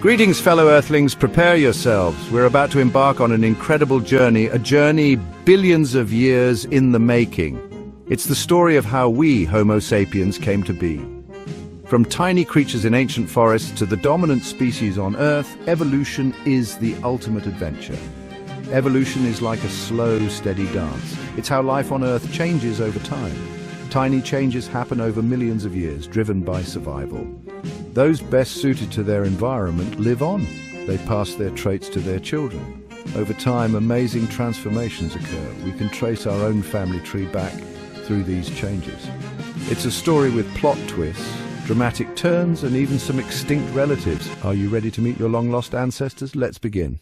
Greetings, fellow Earthlings. Prepare yourselves. We're about to embark on an incredible journey, a journey billions of years in the making. It's the story of how we, Homo sapiens, came to be. From tiny creatures in ancient forests to the dominant species on Earth, evolution is the ultimate adventure. Evolution is like a slow, steady dance. It's how life on Earth changes over time. Tiny changes happen over millions of years, driven by survival. Those best suited to their environment live on. They pass their traits to their children. Over time, amazing transformations occur. We can trace our own family tree back through these changes. It's a story with plot twists, dramatic turns, and even some extinct relatives. Are you ready to meet your long-lost ancestors? Let's begin.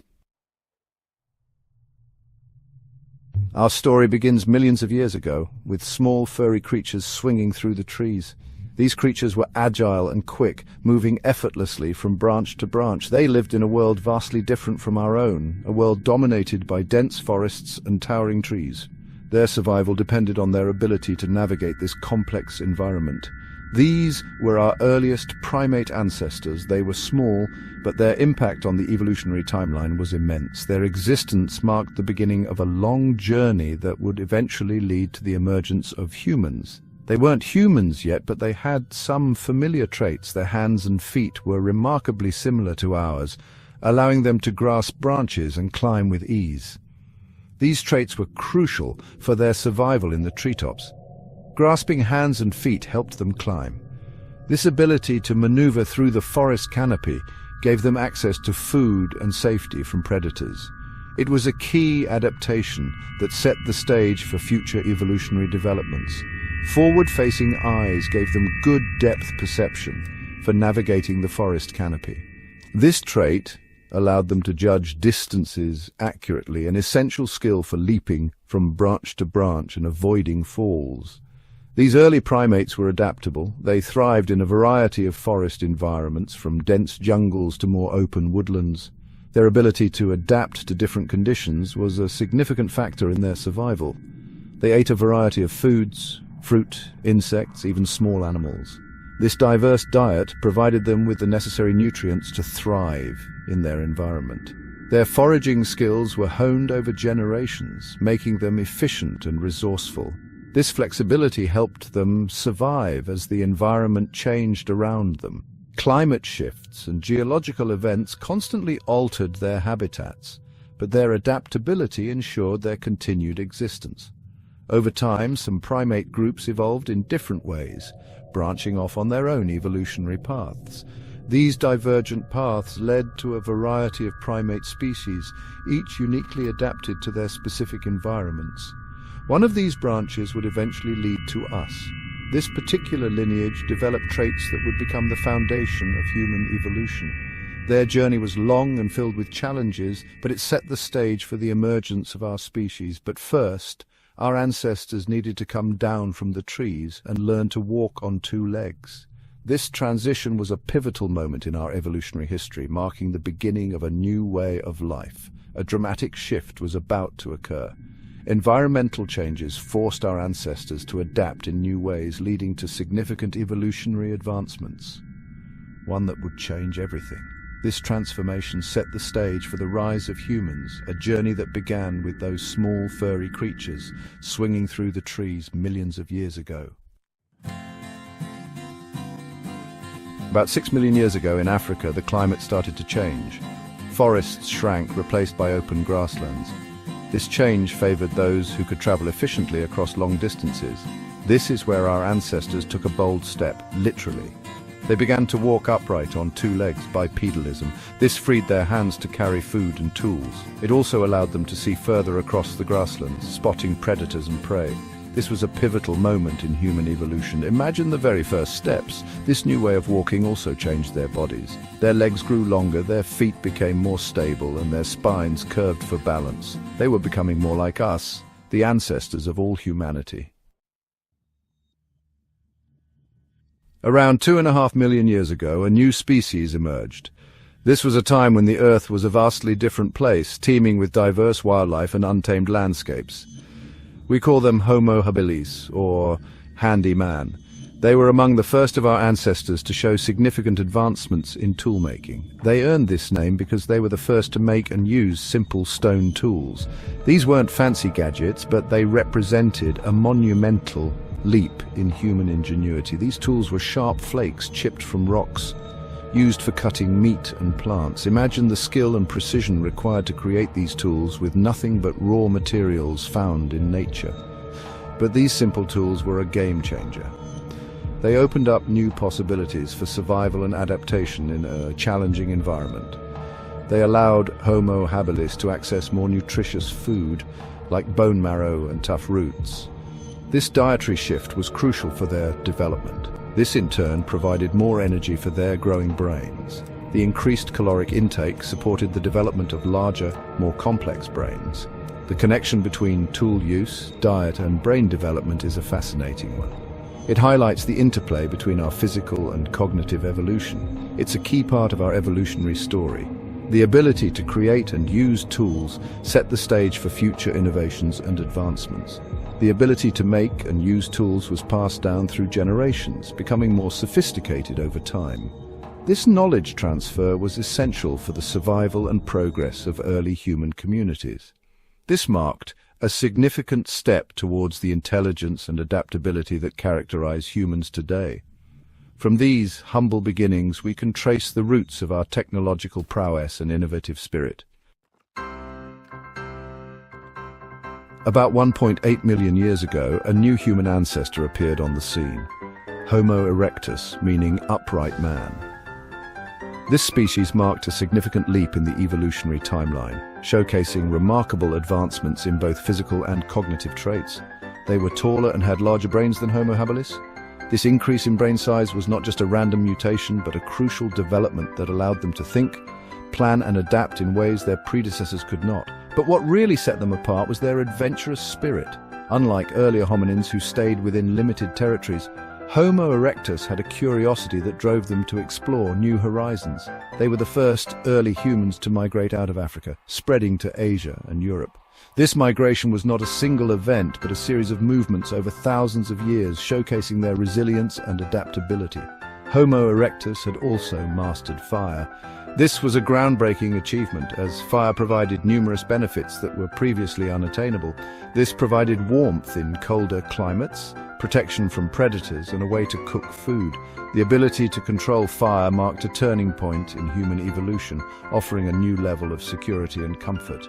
Our story begins millions of years ago, with small furry creatures swinging through the trees. These creatures were agile and quick, moving effortlessly from branch to branch. They lived in a world vastly different from our own, a world dominated by dense forests and towering trees. Their survival depended on their ability to navigate this complex environment. These were our earliest primate ancestors. They were small, but their impact on the evolutionary timeline was immense. Their existence marked the beginning of a long journey that would eventually lead to the emergence of humans. They weren't humans yet, but they had some familiar traits. Their hands and feet were remarkably similar to ours, allowing them to grasp branches and climb with ease. These traits were crucial for their survival in the treetops. Grasping hands and feet helped them climb. This ability to maneuver through the forest canopy gave them access to food and safety from predators. It was a key adaptation that set the stage for future evolutionary developments. Forward-facing eyes gave them good depth perception for navigating the forest canopy. This trait allowed them to judge distances accurately, an essential skill for leaping from branch to branch and avoiding falls. These early primates were adaptable. They thrived in a variety of forest environments, from dense jungles to more open woodlands. Their ability to adapt to different conditions was a significant factor in their survival. They ate a variety of foods, fruit, insects, even small animals. This diverse diet provided them with the necessary nutrients to thrive in their environment. Their foraging skills were honed over generations, making them efficient and resourceful. This flexibility helped them survive as the environment changed around them. Climate shifts and geological events constantly altered their habitats, but their adaptability ensured their continued existence. Over time, some primate groups evolved in different ways, branching off on their own evolutionary paths. These divergent paths led to a variety of primate species, each uniquely adapted to their specific environments. One of these branches would eventually lead to us. This particular lineage developed traits that would become the foundation of human evolution. Their journey was long and filled with challenges, but it set the stage for the emergence of our species. But first, our ancestors needed to come down from the trees and learn to walk on two legs. This transition was a pivotal moment in our evolutionary history, marking the beginning of a new way of life. A dramatic shift was about to occur. Environmental changes forced our ancestors to adapt in new ways, leading to significant evolutionary advancements. One that would change everything. This transformation set the stage for the rise of humans, a journey that began with those small furry creatures swinging through the trees millions of years ago. About 6 million years ago in Africa, the climate started to change. Forests shrank, replaced by open grasslands. This change favored those who could travel efficiently across long distances. This is where our ancestors took a bold step, literally. They began to walk upright on two legs, bipedalism. This freed their hands to carry food and tools. It also allowed them to see further across the grasslands, spotting predators and prey. This was a pivotal moment in human evolution. Imagine the very first steps. This new way of walking also changed their bodies. Their legs grew longer, their feet became more stable, and their spines curved for balance. They were becoming more like us, the ancestors of all humanity. Around 2.5 million years ago, a new species emerged. This was a time when the Earth was a vastly different place, teeming with diverse wildlife and untamed landscapes. We call them Homo habilis, or handy man. They were among the first of our ancestors to show significant advancements in toolmaking. They earned this name because they were the first to make and use simple stone tools. These weren't fancy gadgets, but they represented a monumental leap in human ingenuity. These tools were sharp flakes chipped from rocks, used for cutting meat and plants. Imagine the skill and precision required to create these tools with nothing but raw materials found in nature. But these simple tools were a game changer. They opened up new possibilities for survival and adaptation in a challenging environment. They allowed Homo habilis to access more nutritious food, like bone marrow and tough roots. This dietary shift was crucial for their development. This in turn provided more energy for their growing brains. The increased caloric intake supported the development of larger, more complex brains. The connection between tool use, diet, and brain development is a fascinating one. It highlights the interplay between our physical and cognitive evolution. It's a key part of our evolutionary story. The ability to create and use tools set the stage for future innovations and advancements. The ability to make and use tools was passed down through generations, becoming more sophisticated over time. This knowledge transfer was essential for the survival and progress of early human communities. This marked a significant step towards the intelligence and adaptability that characterize humans today. From these humble beginnings, we can trace the roots of our technological prowess and innovative spirit. About 1.8 million years ago, a new human ancestor appeared on the scene, Homo erectus, meaning upright man. This species marked a significant leap in the evolutionary timeline, showcasing remarkable advancements in both physical and cognitive traits. They were taller and had larger brains than Homo habilis. This increase in brain size was not just a random mutation, but a crucial development that allowed them to think, plan, and adapt in ways their predecessors could not. But what really set them apart was their adventurous spirit. Unlike earlier hominins who stayed within limited territories, Homo erectus had a curiosity that drove them to explore new horizons. They were the first early humans to migrate out of Africa, spreading to Asia and Europe. This migration was not a single event, but a series of movements over thousands of years, showcasing their resilience and adaptability. Homo erectus had also mastered fire. This was a groundbreaking achievement, as fire provided numerous benefits that were previously unattainable. This provided warmth in colder climates, protection from predators, and a way to cook food. The ability to control fire marked a turning point in human evolution, offering a new level of security and comfort.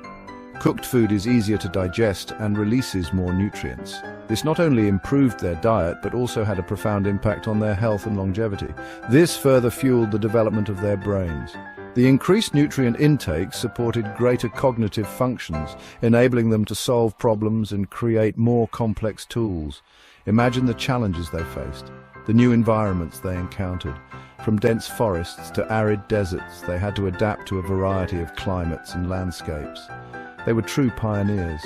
Cooked food is easier to digest and releases more nutrients. This not only improved their diet, but also had a profound impact on their health and longevity. This further fueled the development of their brains. The increased nutrient intake supported greater cognitive functions, enabling them to solve problems and create more complex tools. Imagine the challenges they faced, the new environments they encountered. From dense forests to arid deserts, they had to adapt to a variety of climates and landscapes. They were true pioneers,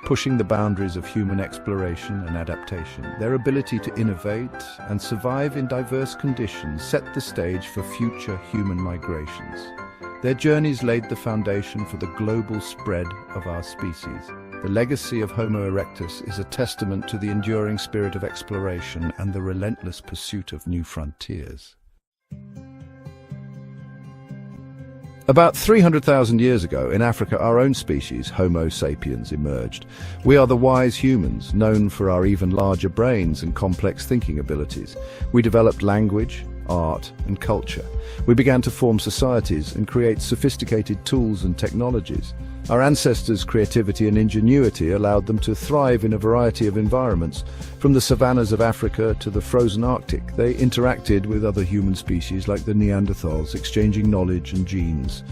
pushing the boundaries of human exploration and adaptation. Their ability to innovate and survive in diverse conditions set the stage for future human migrations. Their journeys laid the foundation for the global spread of our species. The legacy of Homo erectus is a testament to the enduring spirit of exploration and the relentless pursuit of new frontiers. About 300,000 years ago, in Africa, our own species, Homo sapiens, emerged. We are the wise humans, known for our even larger brains and complex thinking abilities. We developed language, art, and culture. We began to form societies and create sophisticated tools and technologies. Our ancestors' creativity and ingenuity allowed them to thrive in a variety of environments. From the savannas of Africa to the frozen Arctic, they interacted with other human species like the Neanderthals, exchanging knowledge and genes.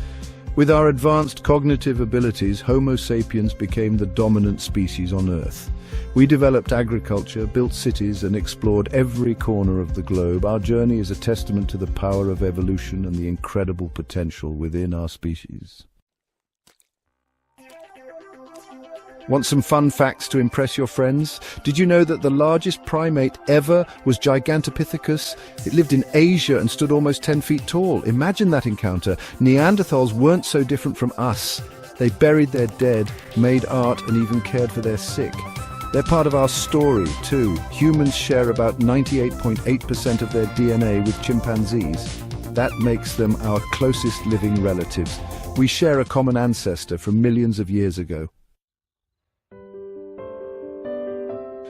With our advanced cognitive abilities, Homo sapiens became the dominant species on Earth. We developed agriculture, built cities, and explored every corner of the globe. Our journey is a testament to the power of evolution and the incredible potential within our species. Want some fun facts to impress your friends? Did you know that the largest primate ever was Gigantopithecus? It lived in Asia and stood almost 10 feet tall. Imagine that encounter. Neanderthals weren't so different from us. They buried their dead, made art, and even cared for their sick. They're part of our story, too. Humans share about 98.8% of their DNA with chimpanzees. That makes them our closest living relatives. We share a common ancestor from millions of years ago.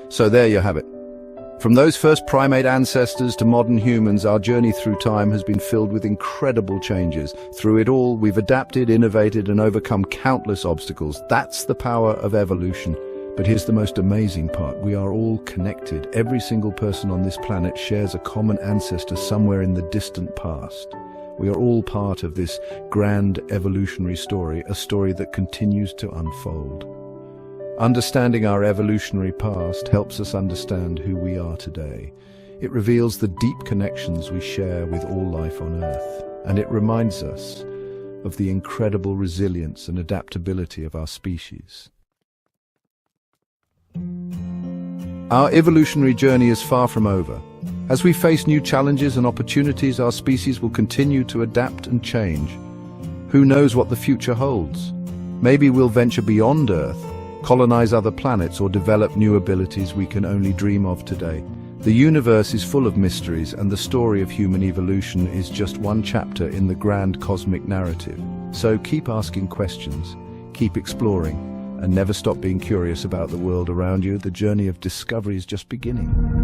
So there you have it. From those first primate ancestors to modern humans, our journey through time has been filled with incredible changes. Through it all, we've adapted, innovated, and overcome countless obstacles. That's the power of evolution. But here's the most amazing part. We are all connected. Every single person on this planet shares a common ancestor somewhere in the distant past. We are all part of this grand evolutionary story, a story that continues to unfold. Understanding our evolutionary past helps us understand who we are today. It reveals the deep connections we share with all life on Earth, and it reminds us of the incredible resilience and adaptability of our species. Our evolutionary journey is far from over. As we face new challenges and opportunities, our species will continue to adapt and change. Who knows what the future holds? Maybe we'll venture beyond Earth, colonize other planets, or develop new abilities we can only dream of today. The universe is full of mysteries, and the story of human evolution is just one chapter in the grand cosmic narrative. So keep asking questions, keep exploring, and never stop being curious about the world around you. The journey of discovery is just beginning.